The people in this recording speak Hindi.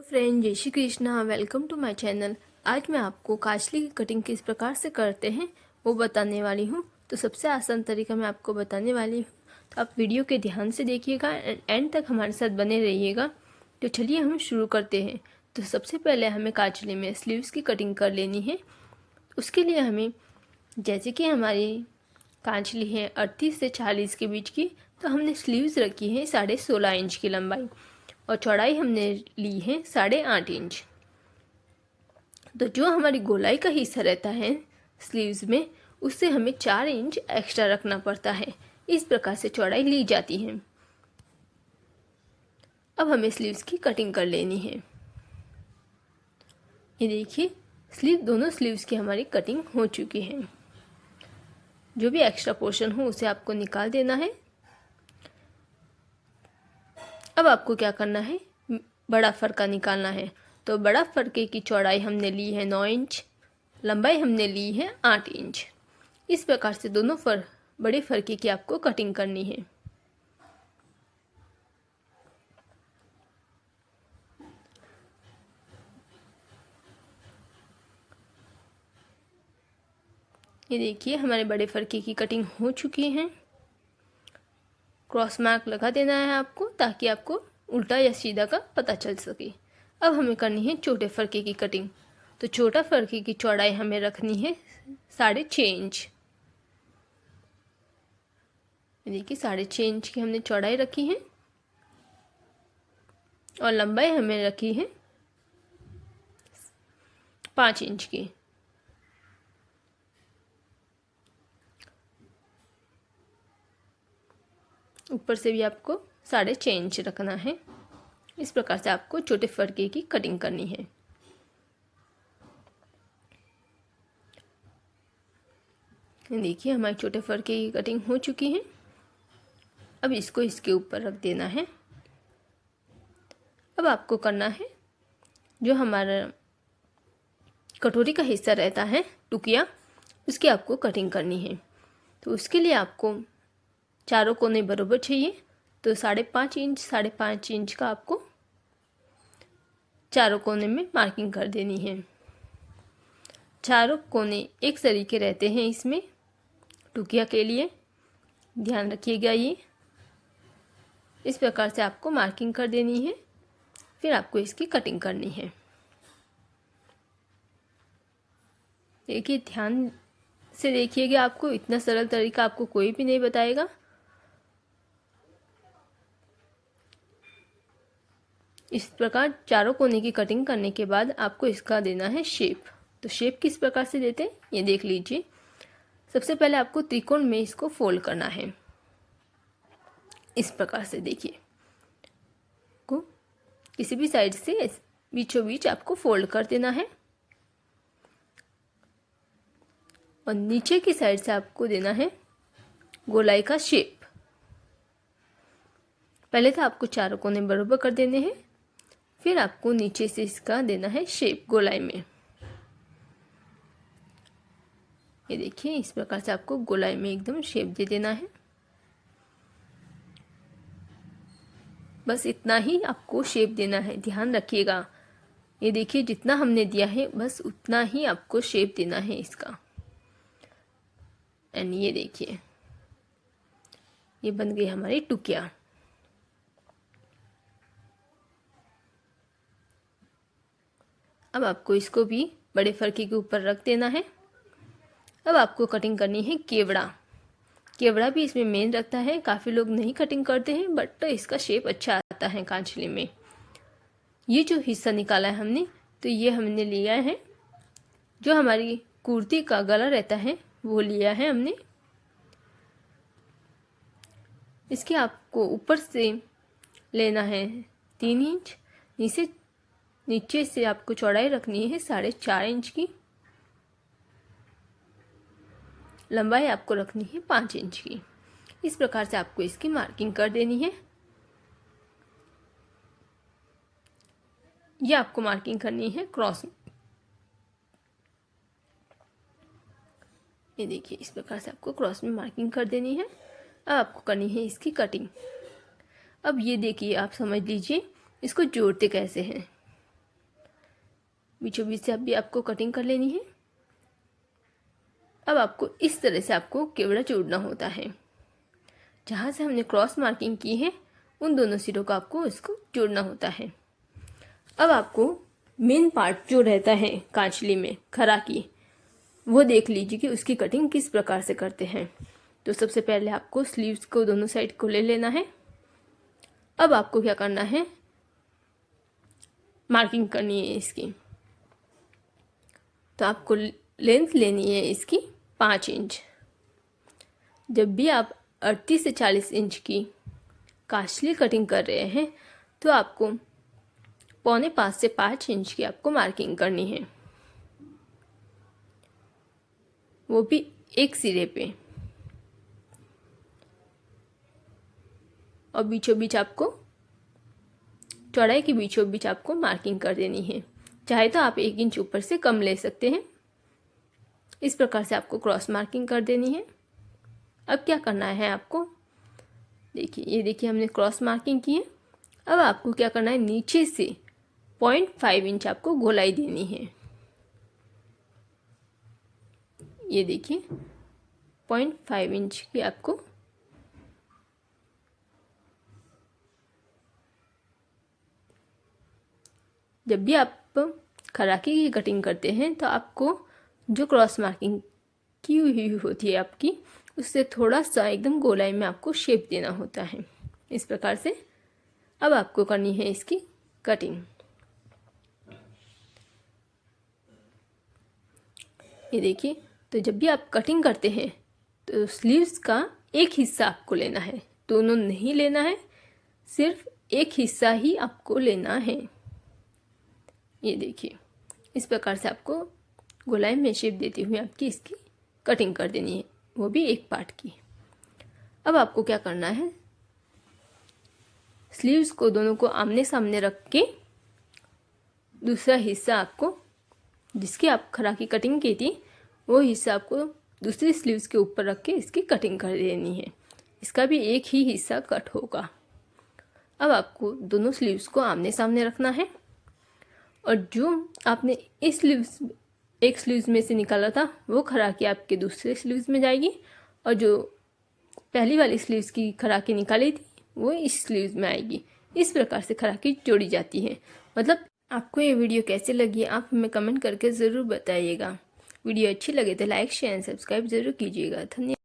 फ्रेंड, जय Shri Krishna. Welcome to my channel. आज मैं आपको काजली की कटिंग किस प्रकार से करते हैं वो बताने वाली हूँ। तो सबसे आसान तरीका मैं आपको बताने वाली हूँ, तो आप वीडियो के ध्यान से देखिएगा एंड तक हमारे साथ बने रहिएगा। तो चलिए हम शुरू करते हैं। तो सबसे पहले हमें काजली में स्लीव्स की कटिंग कर लेनी है। उसके लिए हमें, जैसे कि हमारी काजली है 38 से 40 के बीच की, तो हमने स्लीव्स रखी है 16.5 इंच की लंबाई और चौड़ाई हमने ली है 8.5 इंच। तो जो हमारी गोलाई का हिस्सा रहता है स्लीव्स में, उससे हमें 4 इंच एक्स्ट्रा रखना पड़ता है। इस प्रकार से चौड़ाई ली जाती है। अब हमें स्लीव्स की कटिंग कर लेनी है। ये देखिए, दोनों स्लीव्स की हमारी कटिंग हो चुकी है। जो भी एक्स्ट्रा पोर्शन हो उसे आपको निकाल देना है। अब आपको क्या करना है, बड़ा फरका निकालना है। तो बड़ा फरके की चौड़ाई हमने ली है 9 इंच, लंबाई हमने ली है 8 इंच। इस प्रकार से दोनों बड़े फरके की आपको कटिंग करनी है। ये देखिए, हमारे बड़े फरके की कटिंग हो चुकी है। क्रॉस मार्क लगा देना है आपको, ताकि आपको उल्टा या सीधा का पता चल सके। अब हमें करनी है छोटे फरके की कटिंग। तो छोटा फरके की चौड़ाई हमें रखनी है 6.5 इंच। देखिए, 6.5 इंच की हमने चौड़ाई रखी है और लंबाई हमें रखी है 5 इंच की। ऊपर से भी आपको 6.5 इंच रखना है। इस प्रकार से आपको छोटे फरके की कटिंग करनी है। देखिए, हमारे छोटे फरके की कटिंग हो चुकी है। अब इसको इसके ऊपर रख देना है। अब आपको करना है, जो हमारा कटोरी का हिस्सा रहता है टुकिया, उसकी आपको कटिंग करनी है। तो उसके लिए आपको चारों कोने बराबर चाहिए। तो 5.5 इंच का आपको चारों कोने में मार्किंग कर देनी है। चारों कोने एक तरीके रहते हैं इसमें टुकिया के लिए, ध्यान रखिएगा। ये इस प्रकार से आपको मार्किंग कर देनी है। फिर आपको इसकी कटिंग करनी है। देखिए, ध्यान से देखिएगा, आपको इतना सरल तरीका आपको कोई भी नहीं बताएगा। इस प्रकार चारों कोने की कटिंग करने के बाद आपको इसका देना है शेप। तो शेप किस प्रकार से देते हैं ये देख लीजिए। सबसे पहले आपको त्रिकोण में इसको फोल्ड करना है। इस प्रकार से देखिए, को किसी भी साइड से बीचों बीच आपको फोल्ड कर देना है और नीचे की साइड से आपको देना है गोलाई का शेप। पहले तो आपको चारों कोने बराबर कर देने हैं, फिर आपको नीचे से इसका देना है शेप गोलाई में। ये देखिए, इस प्रकार से आपको गोलाई में एकदम शेप दे देना है। बस इतना ही आपको शेप देना है, ध्यान रखिएगा। ये देखिए, जितना हमने दिया है बस उतना ही आपको शेप देना है इसका। एंड ये देखिए, ये बन गई हमारी टुकिया। अब आपको इसको भी बड़े फरके के ऊपर रख देना है। अब आपको कटिंग करनी है केवड़ा। केवड़ा भी इसमें मेन रखता है। काफ़ी लोग नहीं कटिंग करते हैं, बट तो इसका शेप अच्छा आता है कांचली में। ये जो हिस्सा निकाला है हमने, तो ये हमने लिया है, जो हमारी कुर्ती का गला रहता है वो लिया है हमने। इसके आपको ऊपर से लेना है 3 इंच। नीचे से आपको चौड़ाई रखनी है 4.5 इंच की। लंबाई आपको रखनी है 5 इंच की। इस प्रकार से आपको इसकी मार्किंग कर देनी है। ये आपको मार्किंग करनी है क्रॉस। ये देखिए, इस प्रकार से आपको क्रॉस में मार्किंग कर देनी है। अब आपको करनी है इसकी कटिंग। अब ये देखिए, आप समझ लीजिए इसको जोड़ते कैसे हैं। बीचों बीच से अभी आपको कटिंग कर लेनी है। अब आपको इस तरह से आपको केवड़ा जोड़ना होता है। जहाँ से हमने क्रॉस मार्किंग की है उन दोनों सिरों को आपको इसको जोड़ना होता है। अब आपको मेन पार्ट जो रहता है कांचली में खरा की, वो देख लीजिए कि उसकी कटिंग किस प्रकार से करते हैं। तो सबसे पहले आपको स्लीव्स को दोनों साइड को ले लेना है। अब आपको क्या करना है, मार्किंग करनी है इसकी। तो आपको लेंथ लेनी है इसकी 5 इंच। जब भी आप 38 से 40 इंच की कांचली कटिंग कर रहे हैं तो आपको 4.25 से 5 इंच की आपको मार्किंग करनी है, वो भी एक सिरे पे। और बीचों बीच आपको चौड़ाई के बीचों बीच आपको मार्किंग कर देनी है। चाहे तो आप 1 इंच ऊपर से कम ले सकते हैं। इस प्रकार से आपको क्रॉस मार्किंग कर देनी है। अब क्या करना है आपको, देखिए ये देखिए हमने क्रॉस मार्किंग की है। अब आपको क्या करना है, नीचे से 0.5 इंच आपको गोलाई देनी है। ये देखिए 0.5 इंच की आपको जब भी आप खराकी की कटिंग करते हैं तो आपको जो क्रॉस मार्किंग की हुई होती है आपकी, उससे थोड़ा सा एकदम गोलाई में आपको शेप देना होता है इस प्रकार से। अब आपको करनी है इसकी कटिंग। ये देखिए, तो जब भी आप कटिंग करते हैं तो स्लीव्स का एक हिस्सा आपको लेना है, दोनों नहीं लेना है, सिर्फ एक हिस्सा ही आपको लेना है। ये देखिए इस प्रकार से आपको गोलाई में शेप देते हुए आपकी इसकी कटिंग कर देनी है, वो भी एक पार्ट की। अब आपको क्या करना है, स्लीव्स को दोनों को आमने सामने रख के दूसरा हिस्सा आपको, जिसकी आप खरा की कटिंग की थी, वो हिस्सा आपको दूसरी स्लीव्स के ऊपर रख के इसकी कटिंग कर देनी है। इसका भी एक ही हिस्सा कट होगा। अब आपको दोनों स्लीव्स को आमने सामने रखना है और जो आपने इस स्लीव्स एक स्लीव्स में से निकाला था वो खराकी आपके दूसरे स्लीव्स में जाएगी, और जो पहली वाली स्लीव्स की खराकी निकाली थी वो इस स्लीव्स में आएगी। इस प्रकार से खराकी जोड़ी जाती है। मतलब आपको ये वीडियो कैसे लगी आप हमें कमेंट करके ज़रूर बताइएगा। वीडियो अच्छी लगे तो लाइक शेयर एंड सब्सक्राइब ज़रूर कीजिएगा। धन्यवाद।